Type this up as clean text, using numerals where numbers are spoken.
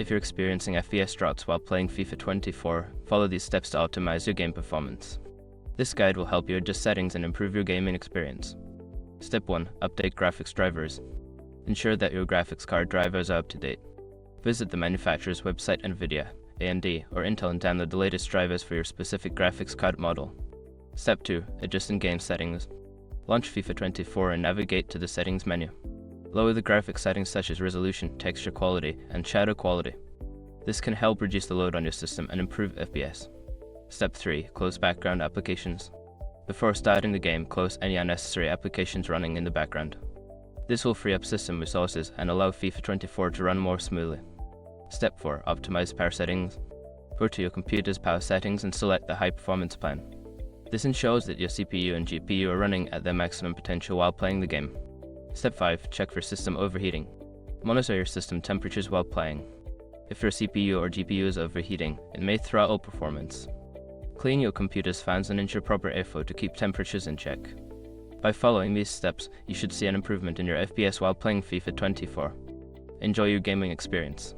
If you're experiencing FPS droughts while playing FIFA 24, follow these steps to optimize your game performance. This guide will help you adjust settings and improve your gaming experience. Step 1. Update graphics drivers. Ensure that your graphics card drivers are up to date. Visit the manufacturer's website NVIDIA, AMD, or Intel and download the latest drivers for your specific graphics card model. Step 2. Adjust in-game settings. Launch FIFA 24 and navigate to the settings menu. Lower the graphics settings such as resolution, texture quality, and shadow quality. This can help reduce the load on your system and improve FPS. Step 3. Close background applications. Before starting the game, close any unnecessary applications running in the background. This will free up system resources and allow FIFA 24 to run more smoothly. Step 4. Optimize power settings. Go to your computer's power settings and select the high performance plan. This ensures that your CPU and GPU are running at their maximum potential while playing the game. Step 5. Check for system overheating. Monitor your system temperatures while playing. If your CPU or GPU is overheating, it may throttle performance. Clean your computer's fans and ensure proper airflow to keep temperatures in check. By following these steps, you should see an improvement in your FPS while playing FIFA 24. Enjoy your gaming experience.